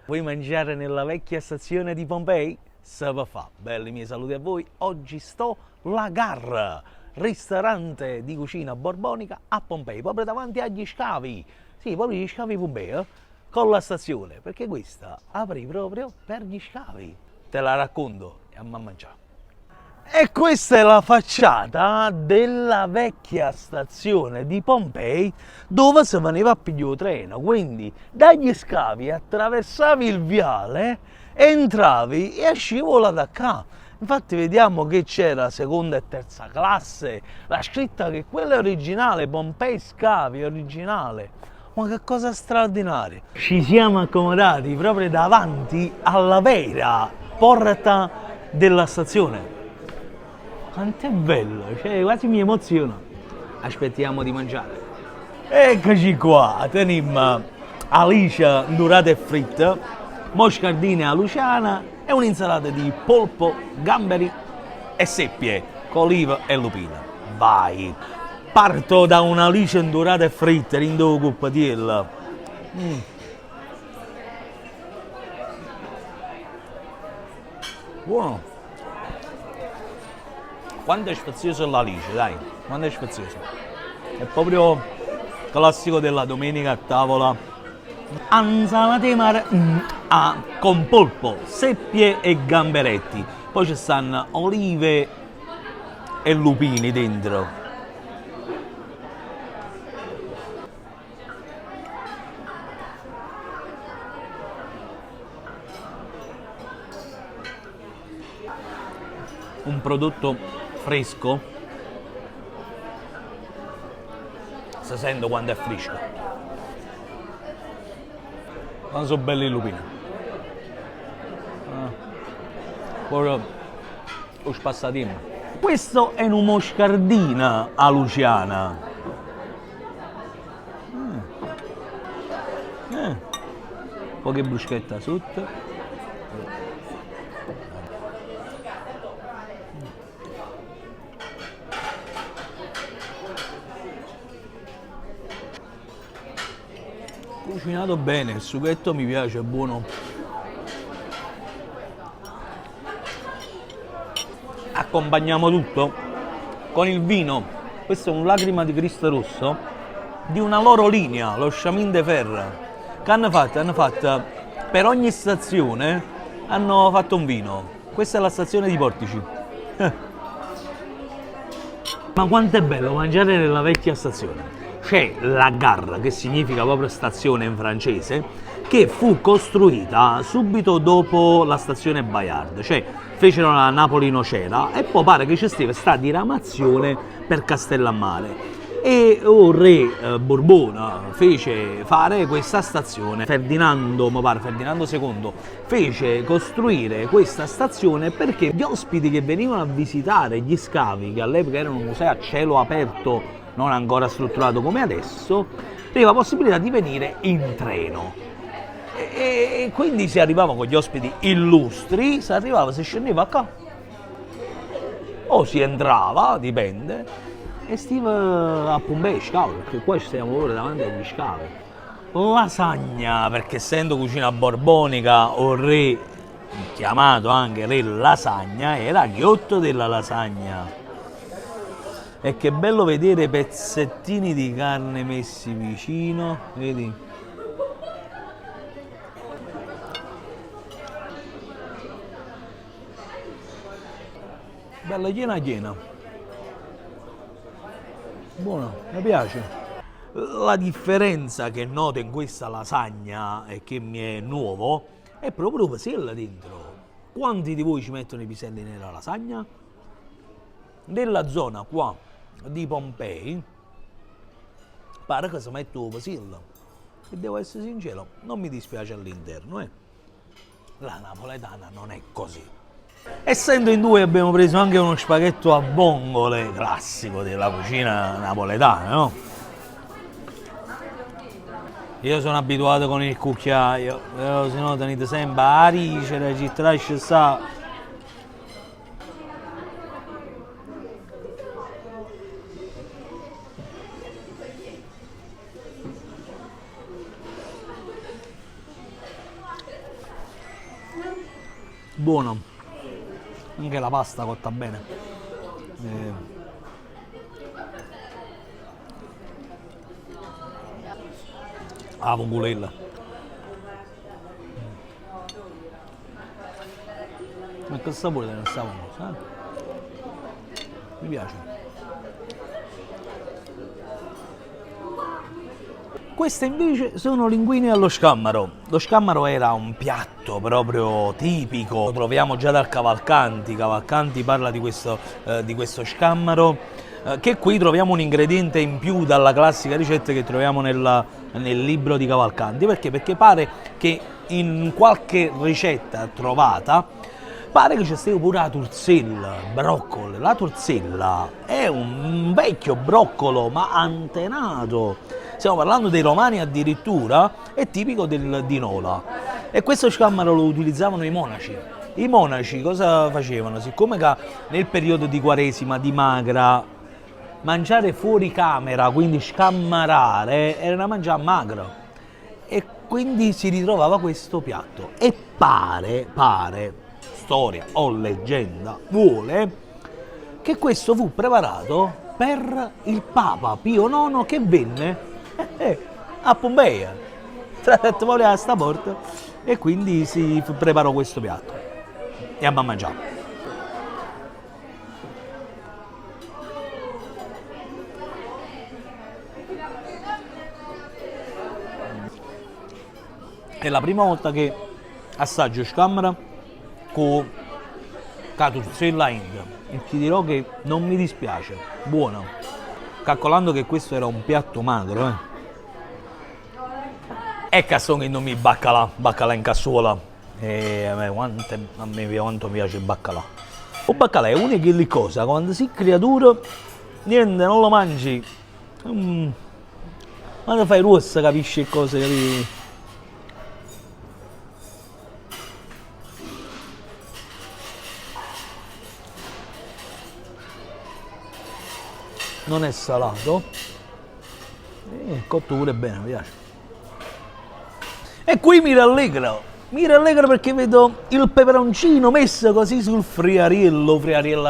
Vuoi mangiare nella vecchia stazione di Pompei? Se va fa. Belli miei saluti a voi. Oggi sto La Garra, ristorante di cucina borbonica a Pompei, proprio davanti agli scavi. Sì, proprio gli scavi Pompei, con la stazione, perché questa apri proprio per gli scavi. Te la racconto e andiamo a mangiare. E questa è la facciata della vecchia stazione di Pompei dove si veniva a pigliare il treno. Quindi dagli scavi attraversavi il viale, entravi e scivola da qua. Infatti vediamo che c'era seconda e terza classe, la scritta che quella è originale, Pompei Scavi, originale. Ma che cosa straordinaria! Ci siamo accomodati proprio davanti alla vera porta della stazione. Quanto è bello, cioè quasi mi emoziona. Aspettiamo di mangiare. Eccoci qua, teniamo alice dorata e fritta, moscardine a luciana e un'insalata di polpo, gamberi e seppie con olive e lupine. Vai! Parto da un'alice dorata e fritta, rindo cuppatiella. Buono! Quanto è sfizioso l'alice, dai, quanto è sfizioso. È proprio classico della domenica a tavola. Insalata di mare con polpo, seppie e gamberetti. Poi ci stanno olive e lupini dentro. Un prodotto fresco, si sente quando è fresco. Quando sono belli i lupini. Poi lo spassatino. Questo è un moscardina a luciana. Poche bruschette sotto. Cucinato bene, il sughetto mi piace, è buono. Accompagniamo tutto con il vino. Questo è un Lacrima di Cristo Rosso di una loro linea, lo Chamin de Fer. Che hanno fatto? Hanno fatto per ogni stazione hanno fatto un vino. Questa è la stazione di Portici. Ma quanto è bello mangiare nella vecchia stazione. C'è la Gare, che significa proprio stazione in francese, che fu costruita subito dopo la stazione Bayard, cioè fecero la Napoli-Nocera e poi pare che ci sia questa diramazione per Castellammare. E un re Borbone fece fare questa stazione. Ferdinando II fece costruire questa stazione perché gli ospiti che venivano a visitare gli scavi, che all'epoca erano un museo a cielo aperto non ancora strutturato come adesso, aveva la possibilità di venire in treno. E quindi si arrivava con gli ospiti illustri, si scendeva qua o si entrava, dipende, e stiva a Pompei scavi, perché qua ci stiamo ora davanti agli scavi. Lasagna, perché essendo cucina borbonica o re, chiamato anche re lasagna, era ghiotto della lasagna. E che bello vedere pezzettini di carne messi vicino, vedi? Bella piena. Buono, mi piace. La differenza che noto in questa lasagna e che mi è nuovo è proprio il pisello dentro. Quanti di voi ci mettono i piselli nella lasagna? Nella zona qua di Pompei pare che si mette il pisello. E devo essere sincero, non mi dispiace all'interno, La napoletana non è così. Essendo in due abbiamo preso anche uno spaghetto a vongole, classico della cucina napoletana, no? Io sono abituato con il cucchiaio, però se no tenete sempre a ricere, ci trasce sa. Buono, anche la pasta cotta bene. La vongolella. Ma che sapore deve essere famosa, Mi piace. Queste invece sono linguine allo scammaro. Lo scammaro era un piatto proprio tipico, lo troviamo già dal Cavalcanti. Cavalcanti parla di questo scammaro, che qui troviamo un ingrediente in più dalla classica ricetta che troviamo nel libro di Cavalcanti. Perché? Perché pare che in qualche ricetta trovata pare che c'è stato pure la turzella, broccolo. La turzella è un vecchio broccolo ma antenato. Stiamo parlando dei romani addirittura, è tipico di Nola. E questo scammaro lo utilizzavano i monaci. I monaci cosa facevano? Siccome che nel periodo di Quaresima, di Magra, mangiare fuori camera, quindi scammarare, era una mangiare magra. E quindi si ritrovava questo piatto. E pare, storia o leggenda vuole, che questo fu preparato per il Papa Pio IX che venne a Pompei, tratto fuori a sta porta, e quindi si preparò questo piatto e abbiamo mangiato. È la prima volta che assaggio scammara con turzella India e ti dirò che non mi dispiace, buono, calcolando che questo era un piatto magro, E cazzone che non mi baccalà in cassola. E a me quanto mi piace il baccalà. Il baccalà è una di quelle cose, quando si creatura, niente, non lo mangi. Quando fai rossa capisci che cose, capisci? Non è salato. È cotto pure bene, mi piace. E qui mi rallegro perché vedo il peperoncino messo così sul friariello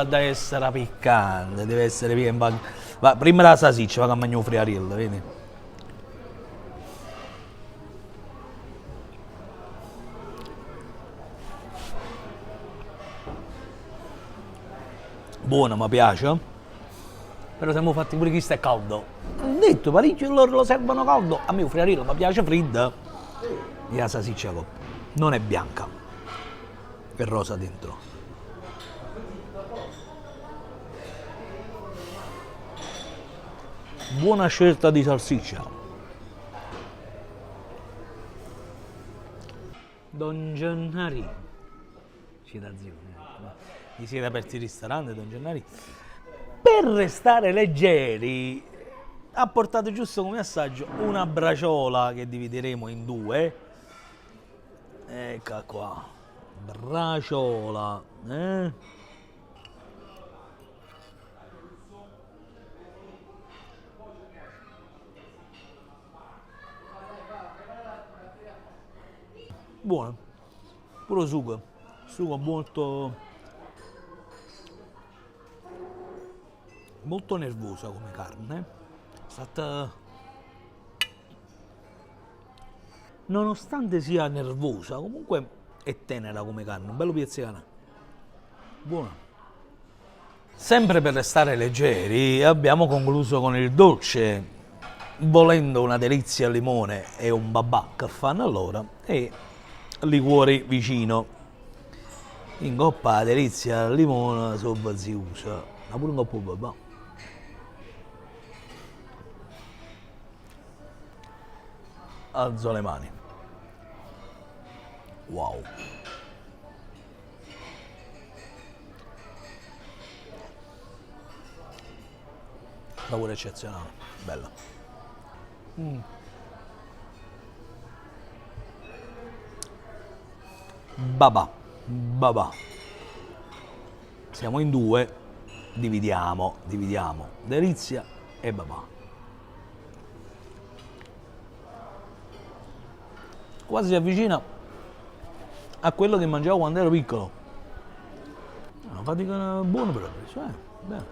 da essere piccante, deve essere pieno. Va, prima la salsiccia, va a mangiare un friariello, vedi? Buono, mi piace. Però siamo fatti pure questo è caldo. Ho detto, Parigi loro lo servono caldo. A me il friariello mi piace freddo. E la salsiccia coppa. Non è bianca, è rosa dentro. Buona scelta di salsiccia. Don Gennari. Ci da zio. Vi siete aperti il ristorante, Don Gennari? Per restare leggeri, ha portato giusto come assaggio una braciola che divideremo in due. Ecco qua, braciola, Buono, puro sugo molto nervosa come carne, è stata, nonostante sia nervosa, comunque è tenera come carne, un bello piezzicana, buona. Sempre per restare leggeri, abbiamo concluso con il dolce, volendo una delizia al limone e un babà che fanno allora, e liquori vicino. In coppa delizia al limone sopra si usa, ma pure un coppa babà. Alzo le mani. Wow. Lavoro eccezionale, bella. Babà. Siamo in due, dividiamo. Delizia e babà. Quasi si avvicina a quello che mangiavo quando ero piccolo. fatica buona proprio, cioè, bene.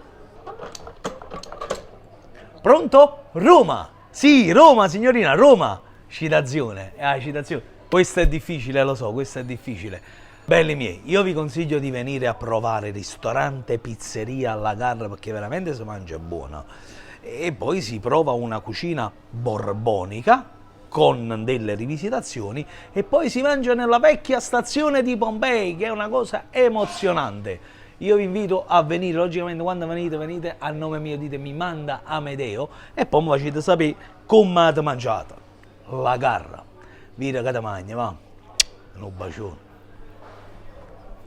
Pronto? Roma! Sì, Roma, signorina, Roma! Citazione, citazione. Questo è difficile, lo so, questo è difficile. Belli miei, io vi consiglio di venire a provare ristorante, pizzeria alla Garra perché veramente si mangia buono. E poi si prova una cucina borbonica con delle rivisitazioni e poi si mangia nella vecchia stazione di Pompei, che è una cosa emozionante. Io vi invito a venire, logicamente quando venite a nome mio dite mi manda Amedeo e poi mi facete sapere come avete mangiato. La Garra. Vita che te mangia, va. Un bacione.